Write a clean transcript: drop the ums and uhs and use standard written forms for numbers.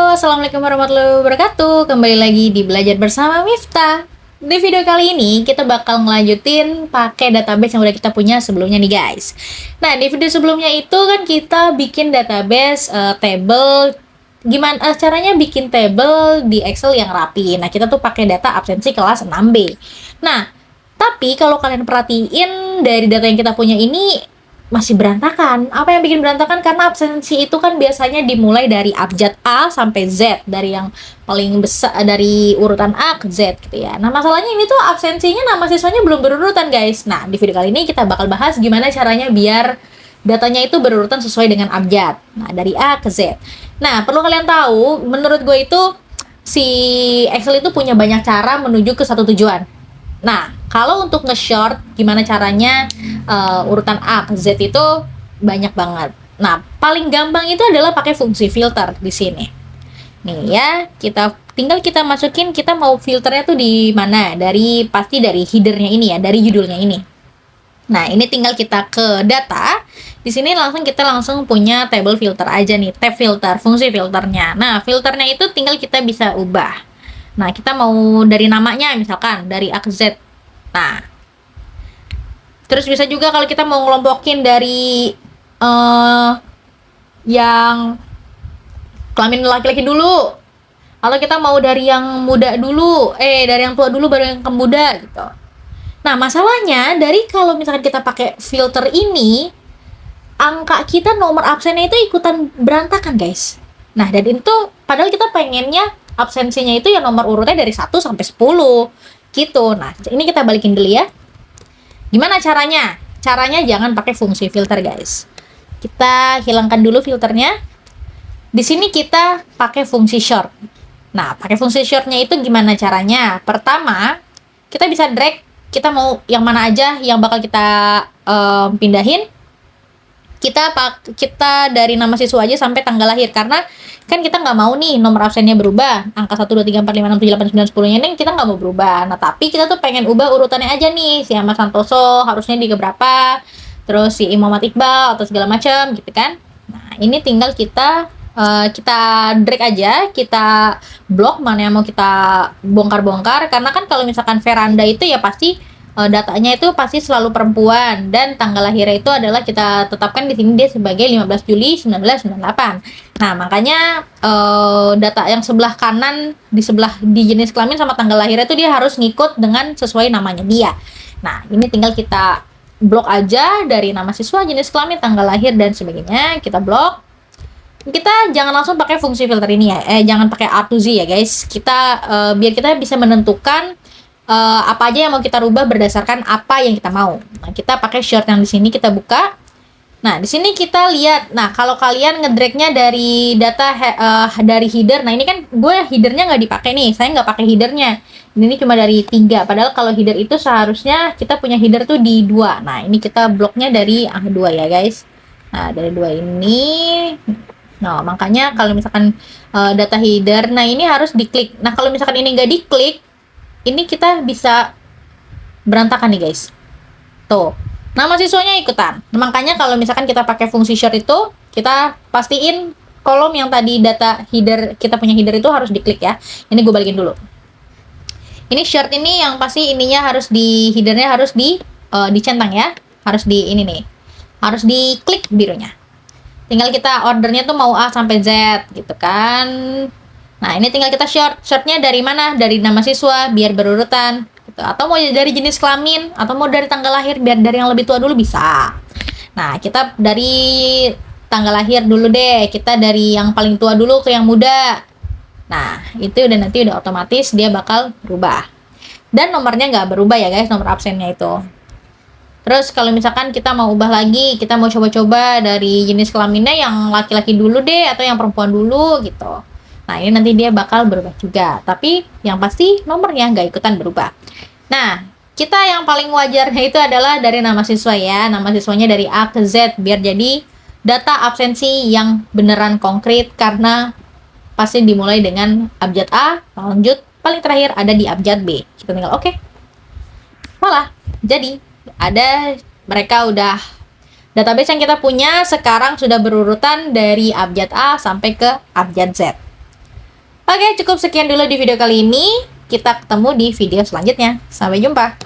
Assalamualaikum warahmatullahi wabarakatuh. Kembali lagi di Belajar Bersama Miftah. Di video kali ini kita bakal ngelanjutin pakai database yang udah kita punya sebelumnya nih guys. Nah, di video sebelumnya itu kan kita bikin database table. Gimana caranya bikin table di Excel yang rapi. Nah, kita tuh pakai data absensi kelas 6B. Nah, tapi kalau kalian perhatiin dari data yang kita punya ini masih berantakan. Apa yang bikin berantakan? Karena absensi itu kan biasanya dimulai dari abjad A sampai Z, dari yang paling besar, dari urutan A ke Z gitu ya. Nah, masalahnya ini tuh absensinya nama siswanya belum berurutan guys. Nah, di video kali ini kita bakal bahas gimana caranya biar datanya itu berurutan sesuai dengan abjad. Nah, dari A ke Z. Nah, perlu kalian tahu, menurut gue itu si Excel itu punya banyak cara menuju ke satu tujuan. Nah, kalau untuk nge-short gimana caranya urutan A ke Z itu banyak banget. Nah, paling gampang itu adalah pakai fungsi filter di sini. Nih ya, tinggal kita masukin kita mau filternya tuh di mana? Pasti dari headernya ini ya, dari judulnya ini. Nah, ini tinggal kita ke data. Di sini kita langsung punya table filter aja nih, tab filter, fungsi filternya. Nah, filternya itu tinggal kita bisa ubah. Nah, kita mau dari namanya misalkan dari A ke Z. Nah, terus bisa juga kalau kita mau ngelompokin dari yang kelamin laki-laki dulu, atau kita mau dari yang muda dulu, dari yang tua dulu baru yang ke muda gitu. Nah, masalahnya kalau misalkan kita pakai filter ini, angka kita nomor absennya itu ikutan berantakan guys. Nah, dan itu padahal kita pengennya absensinya itu ya nomor urutnya dari 1 sampai 10 gitu. Nah, ini kita balikin dulu ya. Gimana caranya? Caranya jangan pakai fungsi filter guys. Kita hilangkan dulu filternya. Di sini kita pakai fungsi short. Nah, pakai fungsi shortnya itu gimana caranya? Pertama, kita bisa drag, kita mau yang mana aja yang bakal kita pindahin. Kita dari nama siswa aja sampai tanggal lahir, karena kan kita nggak mau nih nomor absennya berubah, angka 1, 2, 3, 4, 5, 6, 7, 8, 9, 10 ini kita nggak mau berubah. Nah, tapi kita tuh pengen ubah urutannya aja nih, si Ahmad Santoso harusnya di keberapa, terus si Muhammad Iqbal atau segala macam gitu kan. Nah, ini tinggal kita drag aja, kita blok mana yang mau kita bongkar-bongkar, karena kan kalau misalkan veranda itu ya pasti datanya itu pasti selalu perempuan, dan tanggal lahirnya itu adalah kita tetapkan di sini dia sebagai 15 Juli 1998. Nah, makanya data yang sebelah kanan di jenis kelamin sama tanggal lahirnya itu dia harus ngikut dengan sesuai namanya dia. Nah, ini tinggal kita blok aja dari nama siswa, jenis kelamin, tanggal lahir dan sebagainya, kita blok. Kita jangan langsung pakai fungsi filter ini ya. Jangan pakai A to Z ya, guys. Kita biar kita bisa menentukan apa aja yang mau kita rubah berdasarkan apa yang kita mau. Nah, kita pakai short yang di sini kita buka. Nah, di sini kita lihat. Nah, kalau kalian ngedragnya dari data dari header. Nah, ini kan gue headernya nggak dipakai nih. Saya nggak pakai headernya. Ini cuma dari 3. Padahal kalau header itu seharusnya kita punya header tuh di 2. Nah, ini kita bloknya dari angka 2 ya, guys. Nah, dari 2 ini. Nah, makanya kalau misalkan data header, nah ini harus diklik. Nah, kalau misalkan ini nggak diklik, ini kita bisa berantakan nih guys. Tuh, nama siswanya ikutan. Nah, makanya kalau misalkan kita pakai fungsi short itu, kita pastiin kolom yang tadi data header, kita punya header itu harus diklik ya. Ini gue balikin dulu. Ini short ini yang pasti ininya harus headernya harus dicentang ya. Harus ini nih. Harus diklik birunya. Tinggal kita ordernya tuh mau A sampai Z gitu kan. Nah, ini tinggal kita shortnya dari mana? Dari nama siswa, biar berurutan gitu. Atau mau dari jenis kelamin, atau mau dari tanggal lahir, biar dari yang lebih tua dulu bisa. Nah, kita dari tanggal lahir dulu deh. Kita dari yang paling tua dulu ke yang muda. Nah, itu nanti udah otomatis dia bakal berubah. Dan nomornya nggak berubah ya guys, nomor absennya itu. Terus kalau misalkan kita mau ubah lagi, kita mau coba-coba dari jenis kelaminnya yang laki-laki dulu deh, atau yang perempuan dulu gitu. Nah, ini nanti dia bakal berubah juga. Tapi yang pasti nomornya nggak ikutan berubah. Nah, kita yang paling wajarnya itu adalah dari nama siswa ya. Nama siswanya dari A ke Z. Biar jadi data absensi yang beneran konkret. Karena pasti dimulai dengan abjad A. Lanjut, paling terakhir ada di abjad B. Kita tinggal oke. Malah, jadi mereka udah database yang kita punya sekarang sudah berurutan dari abjad A sampai ke abjad Z. Oke, cukup sekian dulu di video kali ini. Kita ketemu di video selanjutnya. Sampai jumpa.